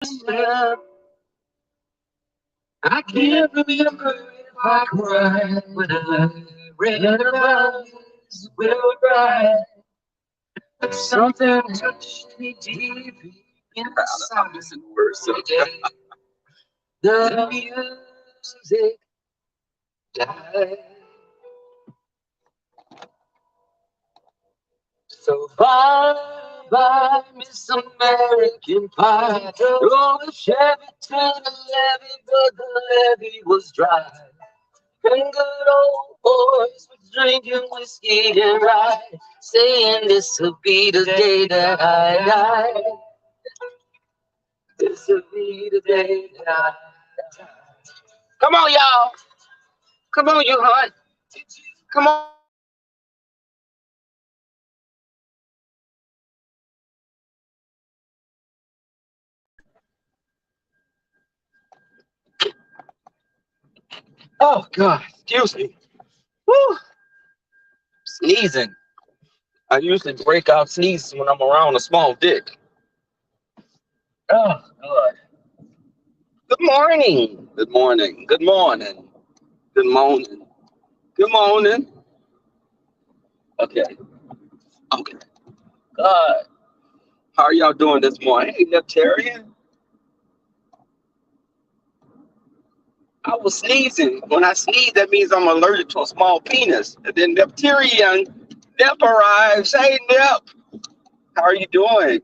step. I can't remember if I cried when I read about his will bride. But something touched me deep inside. I'm missing words. Today, the music died. So bye bye, Miss American Pie. Drove a Chevy to the levee, but the levee was dry. And good old boys were drinking whiskey and rye, saying this will be the day that I die. This will be the day that I die. Come on, y'all. Come on, you hunt. Come on. Oh, God. Excuse me. Woo. Sneezing. I usually break out sneezes when I'm around a small dick. Oh, God. Good morning. Good morning. Good morning. Good morning. Good morning. Okay. Okay. God. How are y'all doing this morning? Hey, Neptarian. I was sneezing. When I sneeze, that means I'm allergic to a small penis. And then Neptarian, Nep arrives. Hey, Nep. How are you doing?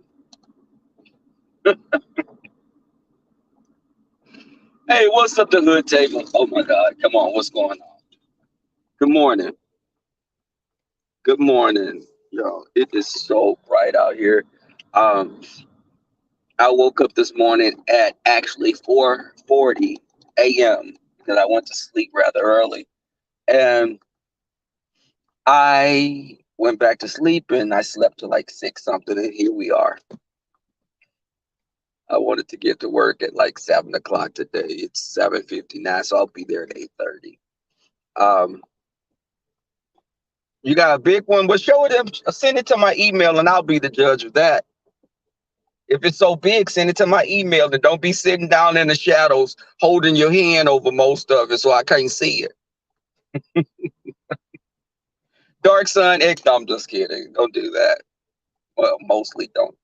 Hey, what's up, the hood table? Oh, my God. Come on. What's going on? Good morning. Good morning. Yo, it is so bright out here. Um, I woke up this morning at actually 4:40 a.m. because I went to sleep rather early. And I went back to sleep and I slept till like 6 something, and here we are. I wanted to get to work at like 7 o'clock today. It's 7:59, so I'll be there at 8:30. Um, you got a big one? Well, show it them. Send it to my email, and I'll be the judge of that. If it's so big, send it to my email, and don't be sitting down in the shadows holding your hand over most of it so I can't see it. Dark Sun X. No, I'm just kidding. Don't do that. Well, mostly don't.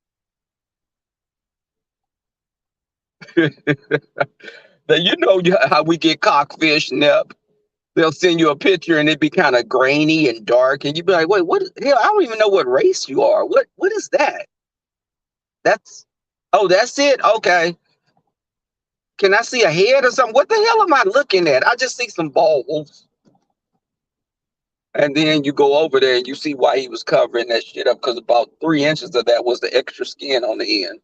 How we get cockfish, Nep. They'll send you a picture and it be kind of grainy and dark, and you be like, "Wait, what? Hell, I don't even know what race you are. What is that? That's oh, that's it. Okay, can I see a head or something? What the hell am I looking at? I just see some balls." And then you go over there and you see why he was covering that shit up, because about 3 inches of that was the extra skin on the end.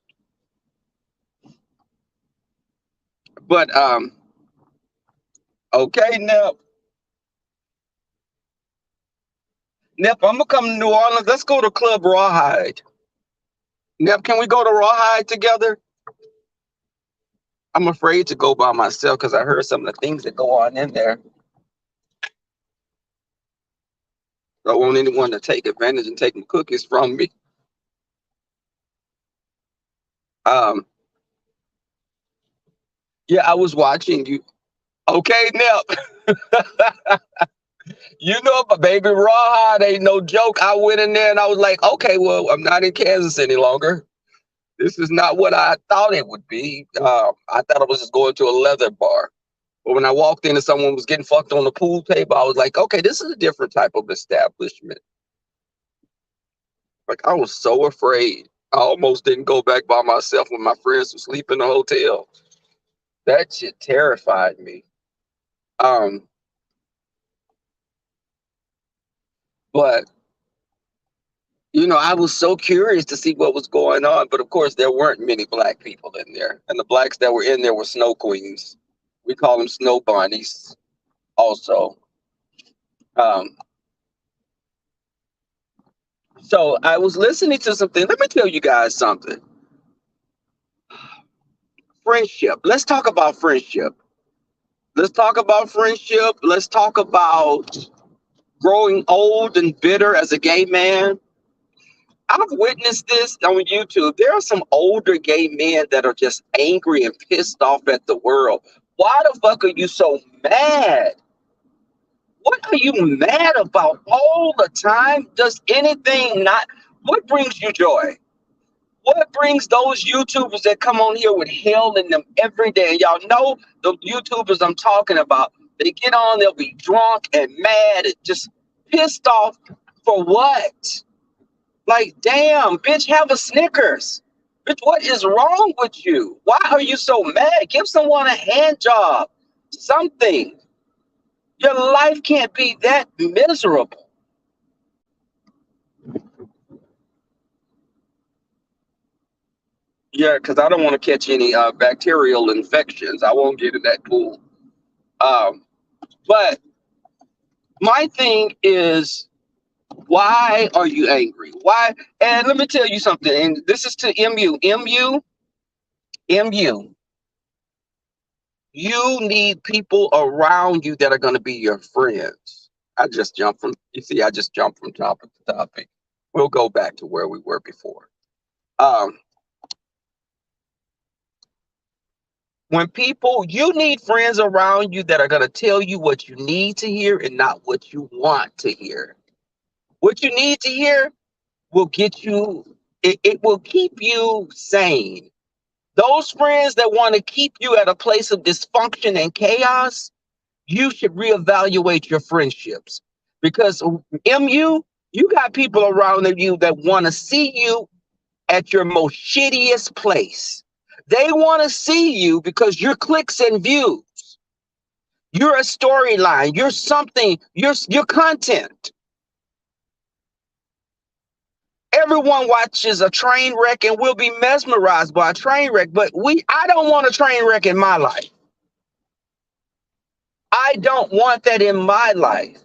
But okay, Nep, I'm gonna come to New Orleans. Let's go to Club Rawhide. Nep, can we go to Rawhide together? I'm afraid to go by myself because I heard some of the things that go on in there. I don't want anyone to take advantage and take my cookies from me. Um, yeah, I was watching you. Okay, Nep. You know, my baby Rawhide ain't no joke. I went in there and I was like, okay, well, I'm not in Kansas any longer. This is not what I thought it would be. I thought I was just going to a leather bar. But when I walked in and someone was getting fucked on the pool table, I was like, okay, this is a different type of establishment. Like, I was so afraid. I almost didn't go back by myself when my friends were sleeping in the hotel. That shit terrified me. Um, but I was so curious to see what was going on. But of course, there weren't many black people in there, and the blacks that were in there were snow queens. We call them snow bunnies. Also, um, so I was listening to something. Let me tell you guys something. Friendship. Let's talk about friendship. Let's talk about friendship. Let's talk about growing old and bitter as a gay man. I've witnessed this on YouTube. There are some older gay men that are just angry and pissed off at the world. Why the fuck are you so mad? What are you mad about all the time? Does anything not, what brings you joy? What brings those YouTubers that come on here with hell in them every day? And y'all know the YouTubers I'm talking about. They get on, they'll be drunk and mad and just pissed off for what? Like, damn, bitch, have a Snickers. Bitch, what is wrong with you? Why are you so mad? Give someone a hand job, something. Your life can't be that miserable. Yeah, because I don't want to catch any bacterial infections. I won't get in that pool. Um, but my thing is, why are you angry? Why? And let me tell you something. And this is to MU. MU. You need people around you that are going to be your friends. I just jumped from, you see, I just jumped from topic to topic. We'll go back to where we were before. Um, when people, you need friends around you that are going to tell you what you need to hear and not what you want to hear. What you need to hear will get you, it will keep you sane. Those friends that want to keep you at a place of dysfunction and chaos, you should reevaluate your friendships, because you got people around you that want to see you at your most shittiest place. They want to see you because you're clicks and views. You're a storyline. You're something. You're content. Everyone watches a train wreck and will be mesmerized by a train wreck, but I don't want a train wreck in my life. I don't want that in my life.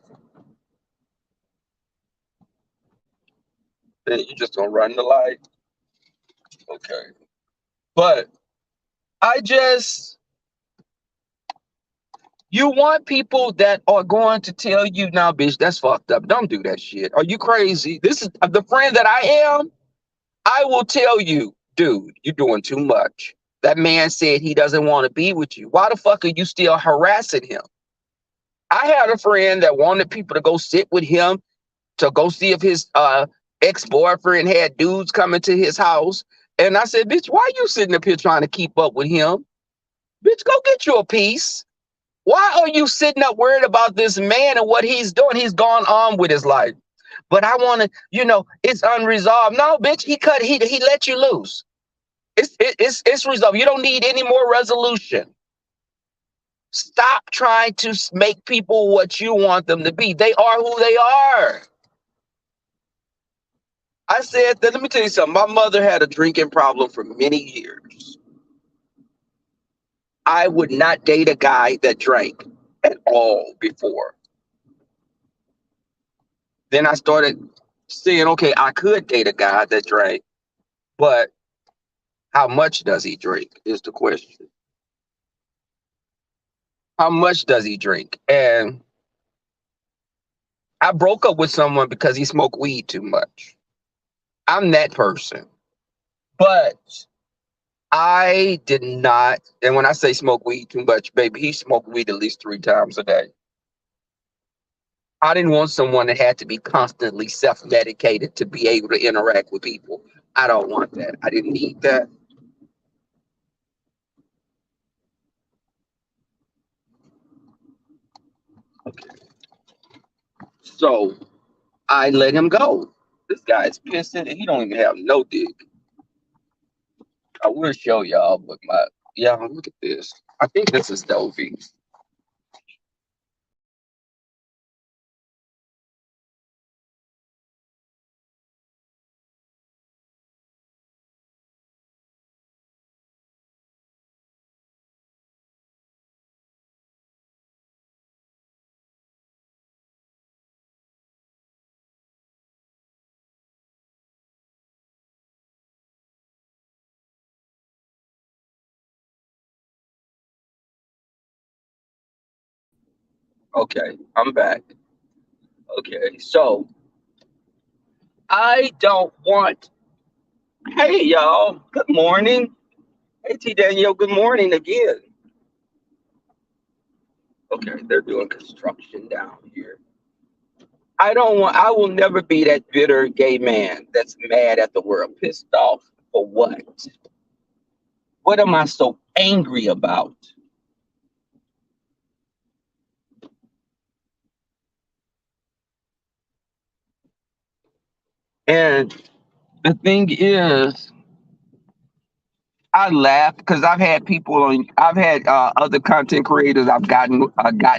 Then you just gonna run the light. Okay. But I just, you want people that are going to tell you, now, bitch, that's fucked up. Don't do that shit. Are you crazy? This is the friend that I am. I will tell you, dude, you're doing too much. That man said he doesn't want to be with you. Why the fuck are you still harassing him? I had a friend that wanted people to go sit with him to go see if his ex-boyfriend had dudes coming to his house. And I said, bitch, why are you sitting up here trying to keep up with him? Bitch, go get you a piece. Why are you sitting up worried about this man and what he's doing? He's gone on with his life. But I want to, it's unresolved. No, bitch, he let you loose. It's resolved. You don't need any more resolution. Stop trying to make people what you want them to be. They are who they are. I said that, let me tell you something. My mother had a drinking problem for many years. I would not date a guy that drank at all before. Then I started saying, okay, I could date a guy that drank, but how much does he drink is the question. How much does he drink? And I broke up with someone because he smoked weed too much. I'm that person. But I did not, and when I say smoke weed too much, baby, he smoked weed at least 3 times a day. I didn't want someone that had to be constantly self-medicated to be able to interact with people. I don't want that. I didn't need that. Okay. So I let him go. This guy's pissed and he don't even have no dick. I will show y'all, but yeah, look at this. I think this is Dovey. Okay, I'm back. Okay, so I don't want. Hey, y'all. Good morning. Hey, T. Danielle. Good morning again. Okay, they're doing construction down here. I don't want. I will never be that bitter gay man that's mad at the world, pissed off for what? What am I so angry about? And the thing is, I laugh because I've had people on. I've had other content creators I've gotten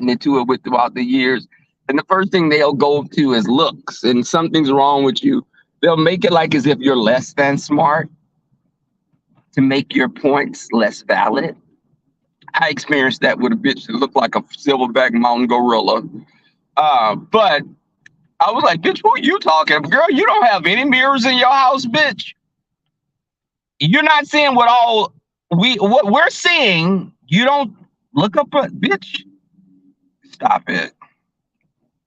into it with throughout the years, and the first thing they'll go to is looks, and something's wrong with you. They'll make it like as if you're less than smart to make your points less valid. I experienced that with a bitch that looked like a silverback mountain gorilla. But I was like, bitch, who are you talking? Girl, you don't have any mirrors in your house, bitch. You're not seeing what we're seeing. You don't look up a bitch. Stop it.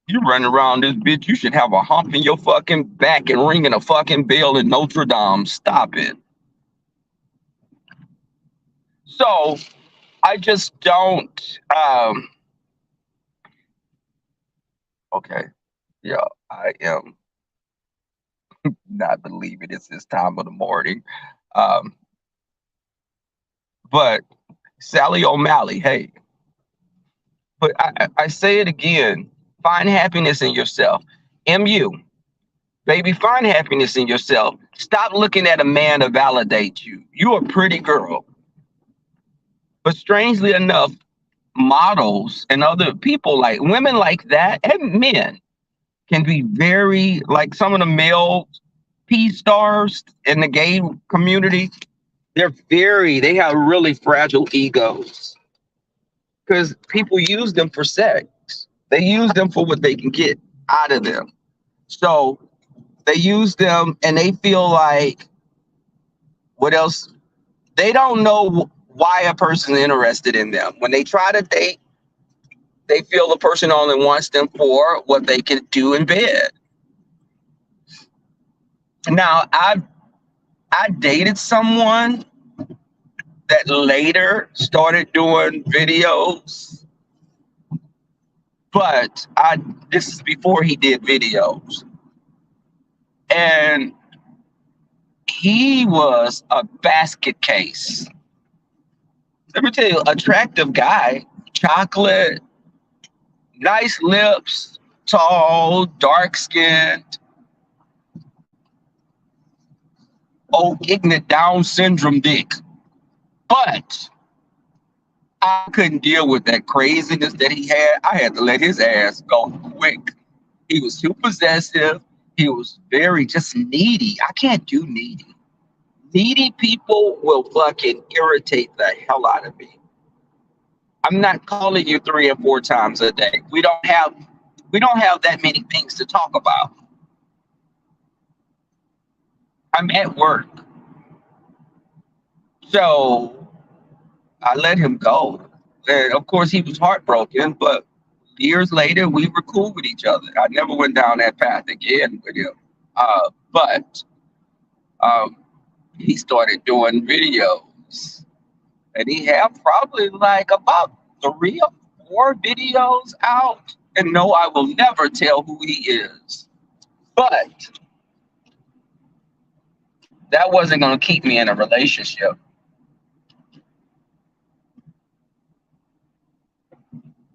You running around this bitch. You should have a hump in your fucking back and ringing a fucking bell in Notre Dame. Stop it. So I just don't okay. Yeah, I am not believing it's this time of the morning. Um, but Sally O'Malley, hey, but I say it again, find happiness in yourself. MU, baby, find happiness in yourself. Stop looking at a man to validate you. You're a pretty girl. But strangely enough, models and other people like women like that and men can be very like some of the male P stars in the gay community. They have really fragile egos because people use them for sex. They use them for what they can get out of them. So they use them and they feel like what else? They don't know why a person is interested in them. When they try to date, they feel the person only wants them for what they can do in bed. Now, I dated someone that later started doing videos, but I this is before he did videos. And he was a basket case. Let me tell you, attractive guy, chocolate, nice lips, tall, dark skinned, old ignorant Down syndrome dick. But I couldn't deal with that craziness that he had. I had to let his ass go quick. He was too possessive. He was very just needy. I can't do needy. Needy people will fucking irritate the hell out of me. I'm not calling you 3 and 4 times a day. We don't have that many things to talk about. I'm at work. So I let him go. And of course he was heartbroken, but years later we were cool with each other. I never went down that path again with him. But he started doing videos. And he had probably like about 3 or 4 videos out. And no, I will never tell who he is. But that wasn't going to keep me in a relationship.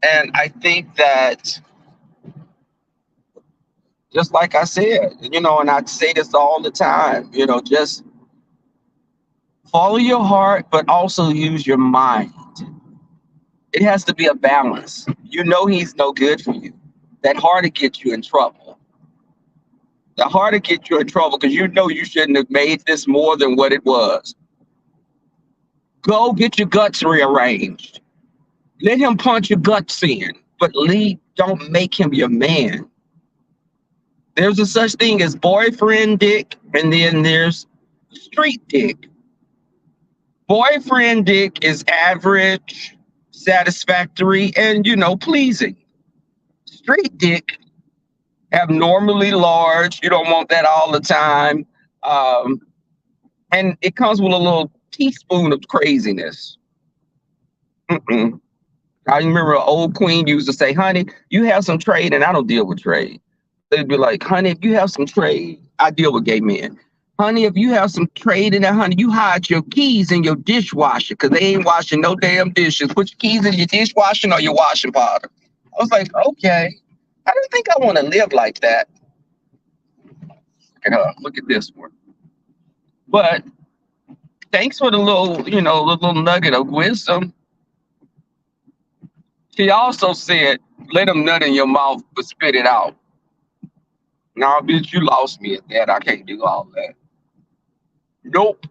And I think that, just like I said, and I say this all the time, just follow your heart, but also use your mind. It has to be a balance. He's no good for you. That heart will get you in trouble. The heart will get you in trouble because you shouldn't have made this more than what it was. Go get your guts rearranged. Let him punch your guts in, but don't make him your man. There's a such thing as boyfriend dick, and then there's street dick. Boyfriend dick is average, satisfactory, and pleasing. Street dick abnormally large. You don't want that all the time. Um, and it comes with a little teaspoon of craziness. Mm-mm. I remember an old queen used to say, honey, you have some trade, and I don't deal with trade. They'd be like, honey, if you have some trade, I deal with gay men. Honey, if you have some trade in that, honey, you hide your keys in your dishwasher because they ain't washing no damn dishes. Put your keys in your dishwasher or your washing powder. I was like, okay. I don't think I want to live like that. Look at this one. But thanks for the little, the little nugget of wisdom. She also said, let them nut in your mouth, but spit it out. Nah, bitch, you lost me at that. I can't do all that. Nope.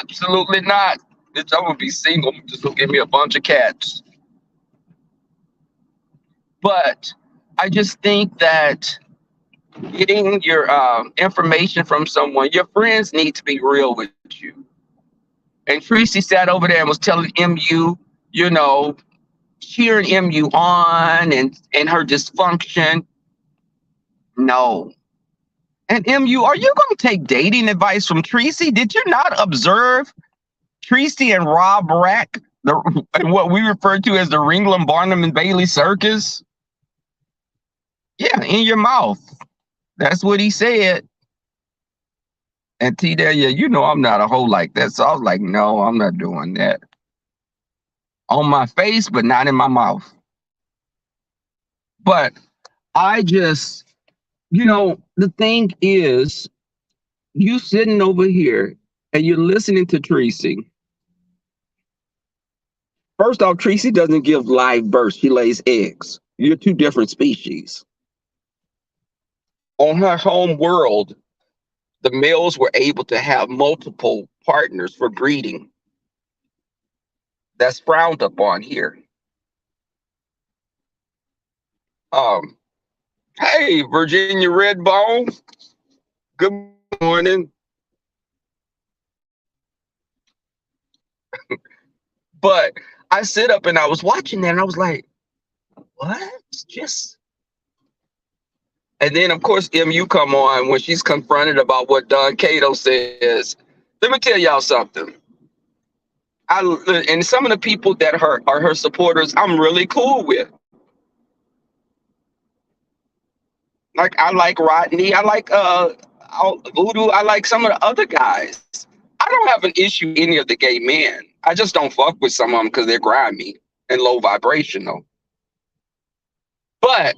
Absolutely not. Bitch, I'm gonna be single. Just go give me a bunch of cats. But I just think that getting your information from someone, your friends need to be real with you. And Tracy sat over there and was telling MU, cheering MU on and her dysfunction. No. And MU, are you going to take dating advice from Tracy? Did you not observe Tracy and Rob Rack, what we refer to as the Ringling Barnum and Bailey circus? Yeah, in your mouth. That's what he said. And T Delia, I'm not a hoe like that. So I was like, no, I'm not doing that. On my face, but not in my mouth. But I just, the thing is, you sitting over here and you're listening to Tracy. First off, Tracy doesn't give live birth. She lays eggs. You're two different species. On her home world, the males were able to have multiple partners for breeding. That's frowned upon here. Hey, Virginia Redbone. Good morning. But I sit up and I was watching that and I was like, what? And then, of course, MU come on when she's confronted about what Don Cato says. Let me tell y'all something. And some of the people that are her supporters, I'm really cool with. Like, I like Rodney. I like Voodoo. I like some of the other guys. I don't have an issue with any of the gay men. I just don't fuck with some of them because they're grimy and low vibrational. But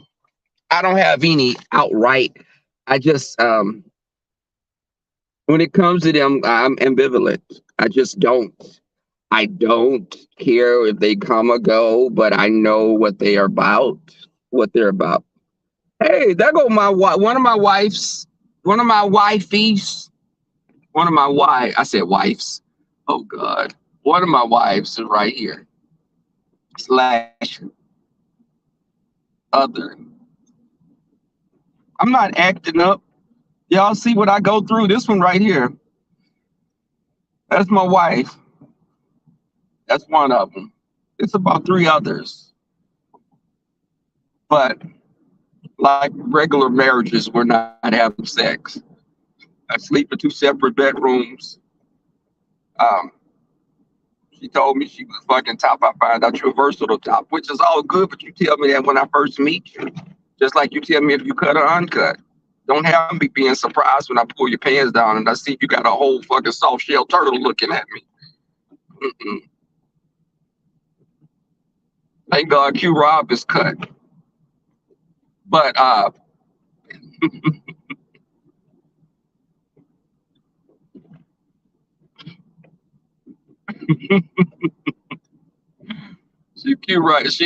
I don't have any outright. I just, when it comes to them, I'm ambivalent. I just don't. I don't care if they come or go, but I know what they are about, what they're about. Hey, there go one of my wives, I said wives. Oh God. One of my wives is right here. / other. I'm not acting up. Y'all see what I go through? This one right here. That's my wife. That's one of them. It's about 3 others. But like regular marriages, we're not having sex. I sleep in 2 separate bedrooms. She told me she was fucking top. I find out you're versatile top, which is all good, but you tell me that when I first meet you. Just like you tell me if you cut or uncut. Don't have me being surprised when I pull your pants down and I see you got a whole fucking soft shell turtle looking at me. Mm-mm. Thank God Q Rob is cut. But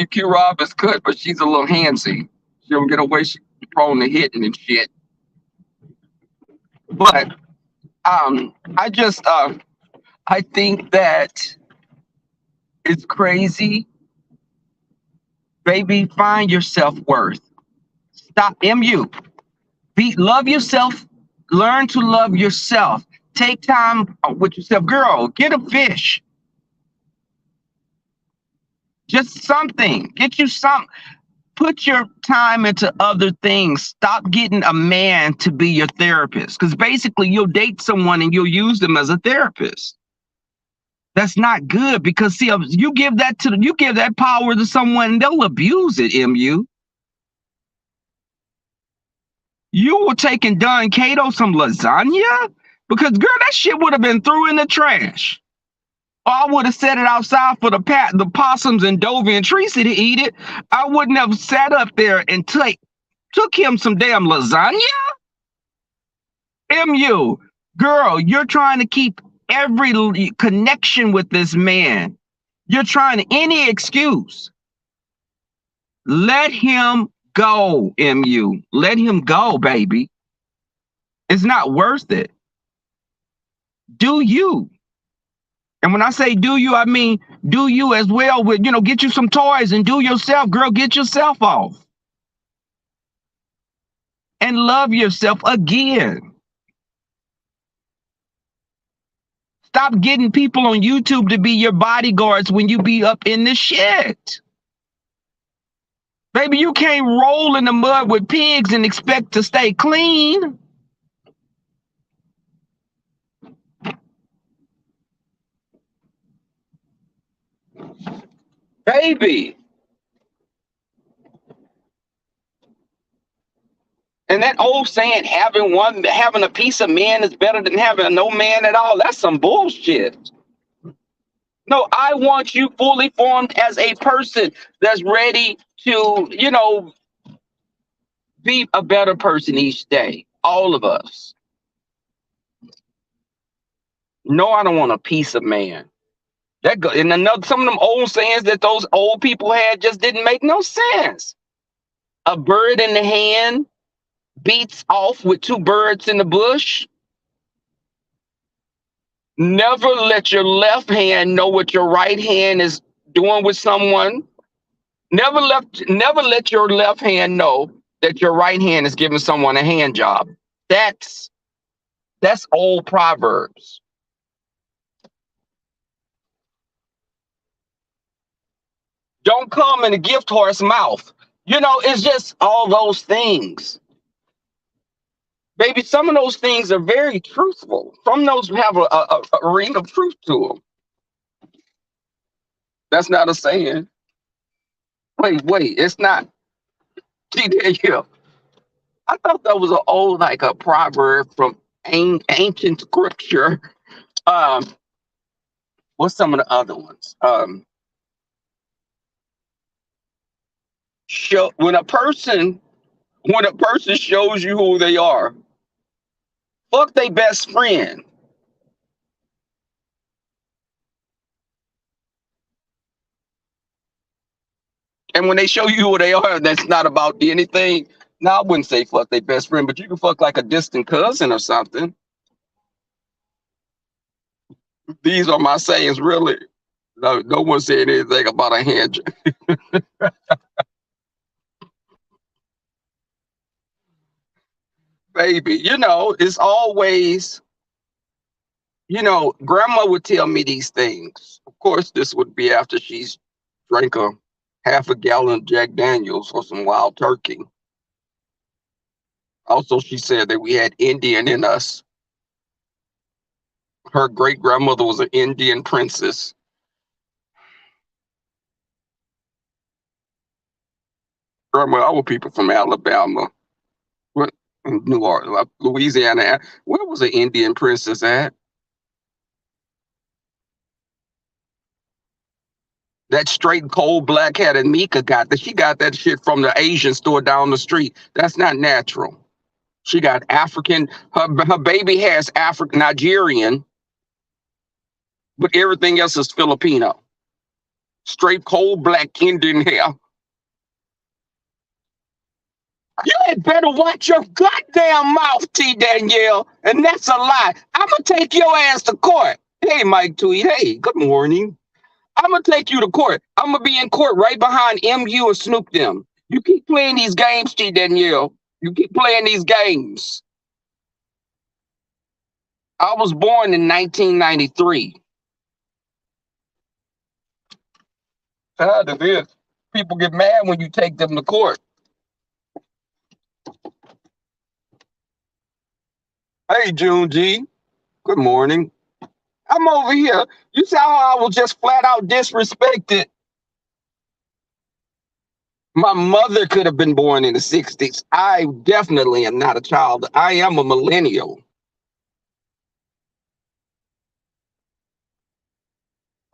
Q Rob is cut, but she's a little handsy. She don't get away. She's prone to hitting and shit. But I just I think that it's crazy. Baby, find your self-worth. Stop MU. Love yourself. Learn to love yourself. Take time with yourself. Girl, get a fish. Just something. Get you some. Put your time into other things. Stop getting a man to be your therapist, because basically you'll date someone and you'll use them as a therapist. That's not good, because see, you give that power to someone, they'll abuse it. Mu, you were taking Don Cato some lasagna, because girl, that shit would have been thrown in the trash. Or I would have set it outside for the possums and Dovey and Tracy to eat it. I wouldn't have sat up there and took him some damn lasagna. Mu, girl, you're trying to keep every connection with this man. You're trying any excuse. Let him go, Mu. Let him go, baby. It's not worth it. Do you? And when I say do you, I mean do you as well with, get you some toys and do yourself, girl, get yourself off. And love yourself again. Stop getting people on YouTube to be your bodyguards when you be up in the shit. Baby, you can't roll in the mud with pigs and expect to stay clean. Baby. And that old saying, having a piece of man is better than having no man at all. That's some bullshit. No, I want you fully formed as a person that's ready to, be a better person each day. All of us. No, I don't want a piece of man. Some of them old sayings that those old people had just didn't make no sense. A bird in the hand beats off with two birds in the bush. Never let your left hand know what your right hand is doing with someone. Never let your left hand know that your right hand is giving someone a hand job. That's old Proverbs. Don't come in a gift horse mouth. It's just all those things. Baby, some of those things are very truthful. Some of those have a ring of truth to them. That's not a saying. Wait, it's not. See, there you go. I thought that was an old, like a proverb from ancient scripture. What's some of the other ones? When a person shows you who they are, fuck their best friend. And when they show you who they are, that's not about anything. Now, I wouldn't say fuck their best friend, but you can fuck like a distant cousin or something. These are my sayings, really. No one said anything about a hand. Baby, it's always, grandma would tell me these things. Of course, this would be after she's drank half a gallon of Jack Daniels or some wild turkey. Also, she said that we had Indian in us. Her great grandmother was an Indian princess. Our people from Alabama, New Orleans, Louisiana. Where was the Indian princess at? That straight cold black-headed Mika got that. She got that shit from the Asian store down the street. That's not natural. She got African. Her baby has Nigerian, but everything else is Filipino. Straight cold black Indian hair. You had better watch your goddamn mouth, T. Danielle, and that's a lie. I'm gonna take your ass to court. Hey, Mike Tweed. Hey, good morning. I'm gonna take you to court. I'm gonna be in court right behind MU and Snoop them. You keep playing these games, T. Danielle. You keep playing these games. I was born in 1993. Tired of this. People get mad when you take them to court. Hey, June G. Good morning. I'm over here. You saw how I was just flat out disrespected. My mother could have been born in the 60s. I definitely am not a child. I am a millennial.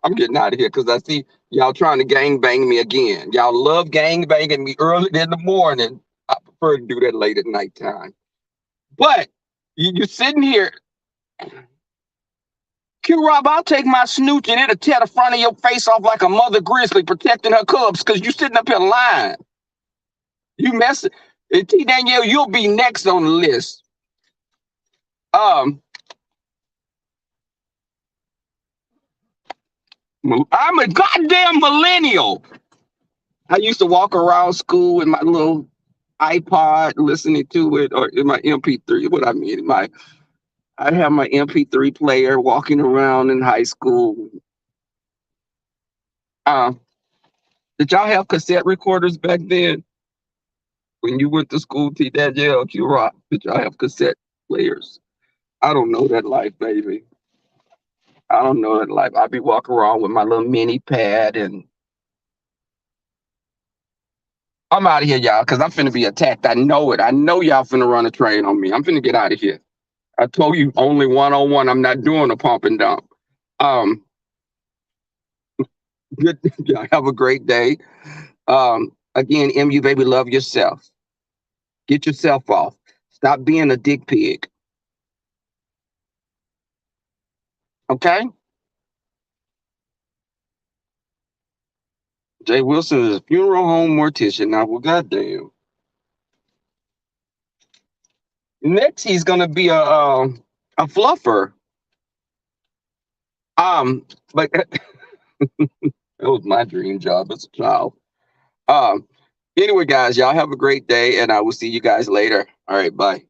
I'm getting out of here because I see y'all trying to gang bang me again. Y'all love gang banging me early in the morning. I prefer to do that late at nighttime. But you're sitting here. Q-Rob, I'll take my snooch and it'll tear the front of your face off like a mother grizzly protecting her cubs because you sitting up here lying. You messing. T. Danielle, you'll be next on the list. I'm a goddamn millennial. I used to walk around school with my little iPod listening to it, or in my MP3. What I mean, I'd have my MP3 player walking around in high school. Did y'all have cassette recorders back then? When you went to school, T. Danielle, Q-Rock, did y'all have cassette players? I don't know that life, baby. I don't know that life. I'd be walking around with my little mini pad and I'm out of here, y'all, because I'm finna be attacked. I know it. I know y'all finna run a train on me. I'm finna get out of here. I told you only one-on-one. I'm not doing a pump and dump. Good. Y'all have a great day. Again, MU baby, love yourself. Get yourself off. Stop being a dick pig. Okay? Jay Wilson is a funeral home mortician. Now, well, goddamn. Next, he's gonna be a fluffer. But that was my dream job as a child. Anyway, guys, y'all have a great day, and I will see you guys later. All right, bye.